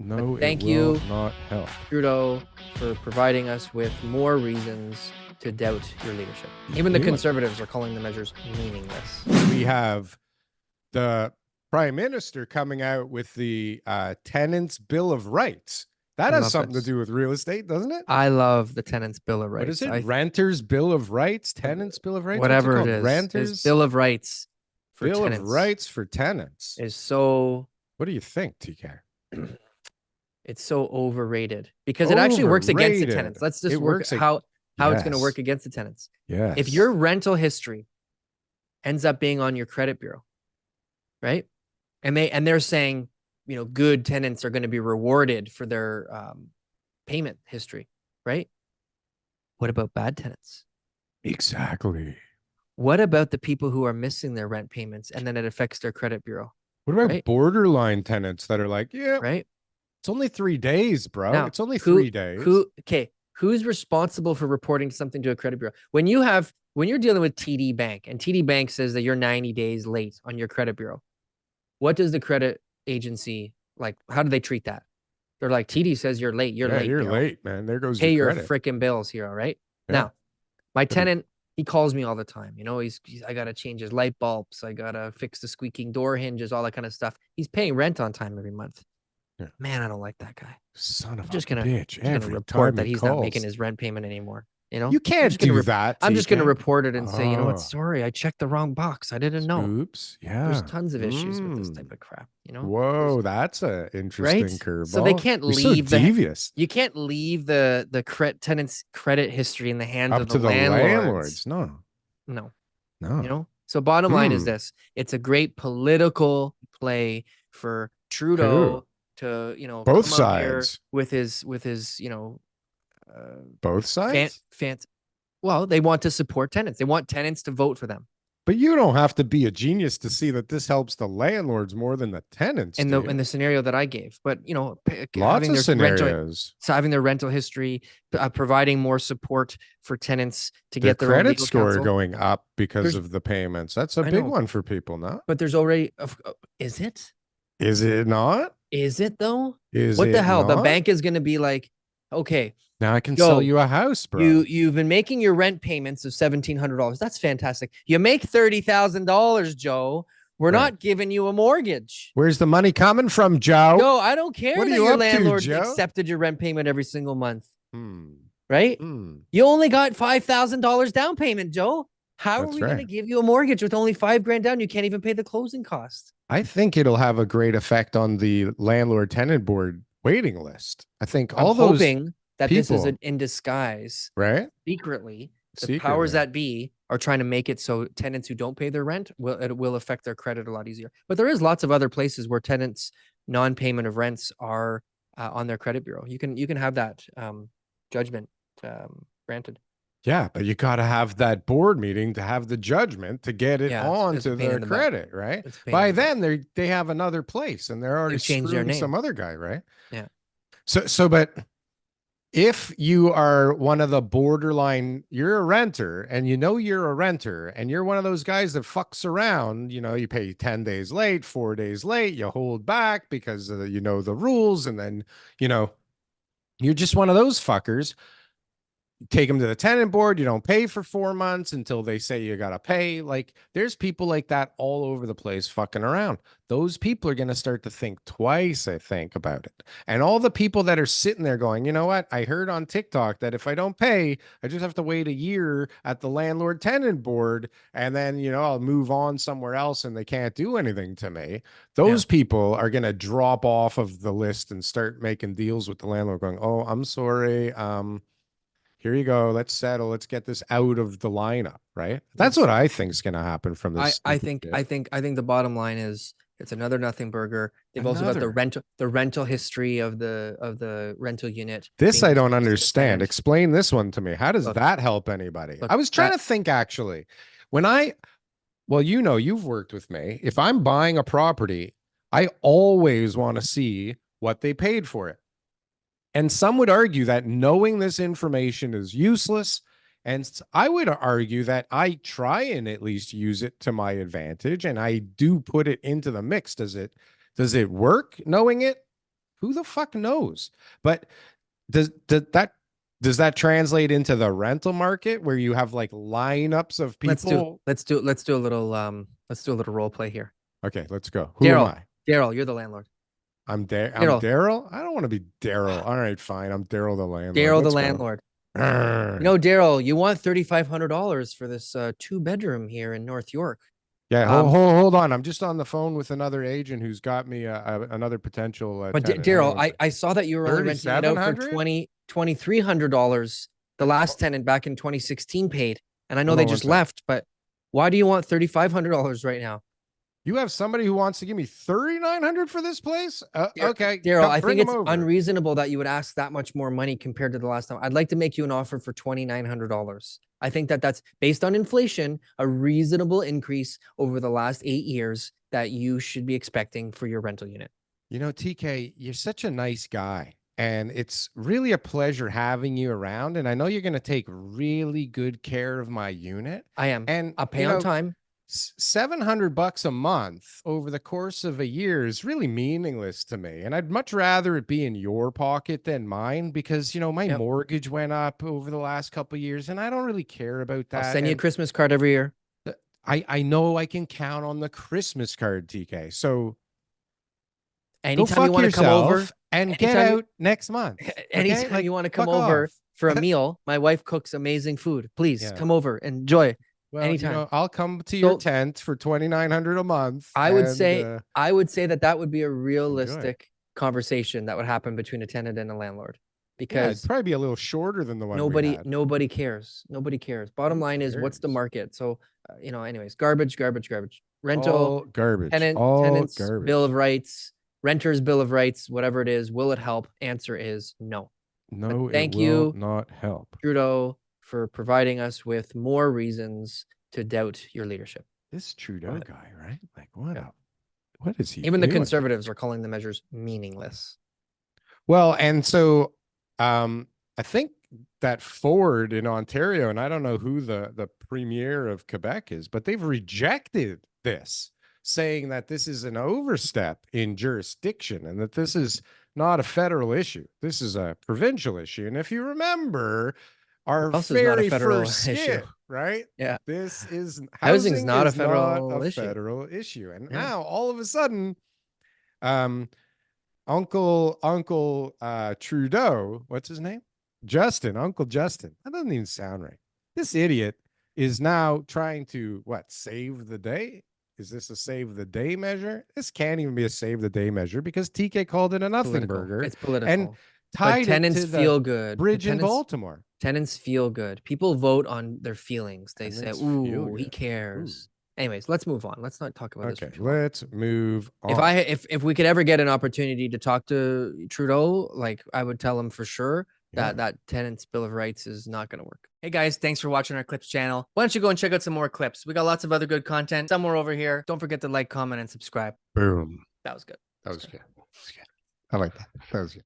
No, thank it you, will not help. Trudeau, for providing us with more reasons to doubt your leadership. Even the Conservatives are calling the measures meaningless. We have the Prime Minister coming out with the Tenants' Bill of Rights. That has something to do with real estate, doesn't it? I love the Tenants' Bill of Rights. What is it? Renters' Bill of Rights? Tenants' Bill of Rights? Whatever it is. Renters' Bill of Rights for Bill tenants. Of Rights for tenants. Is so... What do you think, TK? It's so overrated because it actually works against the tenants. Let's just work how it's going to work against the tenants. Yes. If your rental history ends up being on your credit bureau, right? And they're saying, you know, good tenants are going to be rewarded for their payment history, right? What about bad tenants? Exactly. What about the people who are missing their rent payments and then it affects their credit bureau? What about borderline tenants that are like, yeah, right? It's only 3 days, bro. Now, it's only 3 days. Who's responsible for reporting something to a credit bureau? When you're dealing with TD Bank and TD Bank says that you're 90 days late on your credit bureau, what does the credit agency like? How do they treat that? They're like, TD says you're late. You're late. You're late, man. There goes pay your credit. Freaking bills here. All right. Yeah. Now, my tenant, he calls me all the time. You know, I got to change his light bulbs. I got to fix the squeaking door hinges, all that kind of stuff. He's paying rent on time every month. Yeah. Man, I don't like that guy. Son of a bitch. I'm just gonna report that he's not making his rent payment anymore. You know, you can't do that. I'm just gonna report it and say, you know what? Sorry, I checked the wrong box. I didn't know. Oops. Yeah. There's tons of issues with this type of crap. You know. Whoa, that's a interesting curveball. So they can't leave so devious. You can't leave the tenant's credit history in the hands of the landlords. No. You know. So bottom line is this: it's a great political play for Trudeau. To, you know, both sides with his you know, both sides. Well, they want to support tenants. They want tenants to vote for them. But you don't have to be a genius to see that this helps the landlords more than the tenants. In the scenario that I gave, but you know, lots of scenarios. Having their rental history, providing more support for tenants to get their credit score going up because of the payments. That's a big one for people now. But there's already, is it? Is it not? Is it though? What the hell? The bank is going to be like, okay, now I can sell you a house, bro. You've been making your rent payments of $1,700. That's fantastic. You make $30,000, Joe. We're not giving you a mortgage. Where's the money coming from, Joe? No, I don't care that your landlord accepted your rent payment every single month. Right? You only got $5,000 down payment, Joe. How are we going to give you a mortgage with only $5,000 down? You can't even pay the closing costs. I think it'll have a great effect on the landlord tenant board waiting list. I think I'm hoping that this is in disguise, right? Secretly, the powers that be are trying to make it so tenants who don't pay their rent will affect their credit a lot easier. But there is lots of other places where tenants' non-payment of rents are on their credit bureau. You can have that judgment granted. Yeah, but you got to have that board meeting to have the judgment to get it onto their credit, right? By then, they have another place and they're already screwing some other guy, right? Yeah. But if you are one of the borderline, you're a renter and you know you're a renter and you're one of those guys that fucks around, you know, you pay 10 days late, 4 days late, you hold back because you know the rules, and then, you know, you're just one of those fuckers. Take them to the tenant board. You don't pay for 4 months until they say you got to pay. Like, there's people like that all over the place fucking around. Those people are going to start to think twice, I think, about it. And all the people that are sitting there going, you know what? I heard on TikTok that if I don't pay, I just have to wait a year at the landlord tenant board. And then, you know, I'll move on somewhere else and they can't do anything to me. Those people are going to drop off of the list and start making deals with the landlord going, oh, I'm sorry. Here you go. Let's settle. Let's get this out of the lineup, right? That's what I think is going to happen from this. I think the bottom line is it's another nothing burger. They've also got the rental history of the rental unit. This I don't understand. Explain this one to me. How does that help anybody? I was trying to think actually. Well, you know, you've worked with me. If I'm buying a property, I always want to see what they paid for it. And some would argue that knowing this information is useless. And I would argue that I try and at least use it to my advantage. And I do put it into the mix. Does it work knowing it? Who the fuck knows? But does that translate into the rental market where you have like lineups of people? Let's do a little role play here. Okay, let's go. Who am I? Daryl, you're the landlord. I'm Daryl. Daryl. I don't want to be Daryl. All right, fine. I'm Daryl the landlord. Daryl the landlord. Daryl, you want $3,500 for this 2-bedroom here in North York. Yeah, hold on. I'm just on the phone with another agent who's got me another potential. But Daryl, I saw that you were only renting it out for $2,300. The last tenant back in 2016 paid, and I know they just left. But why do you want $3,500 right now? You have somebody who wants to give me $3,900 for this place? Okay, Daryl, I think it's unreasonable that you would ask that much more money compared to the last time. I'd like to make you an offer for $2,900. I think that that's based on inflation, a reasonable increase over the last 8 years that you should be expecting for your rental unit. You know, TK, you're such a nice guy, and it's really a pleasure having you around. And I know you're going to take really good care of my unit. I am. And I'll pay on time. $700 a month over the course of a year is really meaningless to me. And I'd much rather it be in your pocket than mine because, my mortgage went up over the last couple of years and I don't really care about that. I'll send you a Christmas card every year. I know I can count on the Christmas card, TK. So anytime you want to come over and get out next month. Anytime you want to come over for a meal, my wife cooks amazing food. Please come over, enjoy. Well, anytime. I'll come to your tent for $2,900 a month. I would say that would be a realistic conversation that would happen between a tenant and a landlord, because it'd probably be a little shorter than the one nobody cares. Bottom line is, what's the market? So, anyways, garbage, rental, garbage, tenants, bill of rights, renter's bill of rights, whatever it is. Will it help? Answer is no. No, thank you. Not help, Trudeau, for providing us with more reasons to doubt your leadership. This Trudeau guy, right? Like, what is he? Even the conservatives are calling the measures meaningless. Well, and so I think that Ford in Ontario, and I don't know who the premier of Quebec is, but they've rejected this, saying that this is an overstep in jurisdiction and that this is not a federal issue. This is a provincial issue. And if you remember, our very first skit, right? Yeah. This is housing's not a federal issue. And now all of a sudden, Uncle Trudeau, what's his name? Uncle Justin. That doesn't even sound right. This idiot is now trying to save the day? Is this a save the day measure? This can't even be a save the day measure because TK called it a nothing burger. It's political. And tied tenants feel good. Bridge in Baltimore. Tenants feel good. People vote on their feelings. They say, "Ooh, he cares." Ooh. Anyways, let's move on. Let's not talk about this. Okay, let's move on. If we could ever get an opportunity to talk to Trudeau, I would tell him for sure that tenants' bill of rights is not going to work. Hey guys, thanks for watching our Clips channel. Why don't you go and check out some more clips? We got lots of other good content somewhere over here. Don't forget to like, comment, and subscribe. Boom. That was good. That was good. I like that. That was good.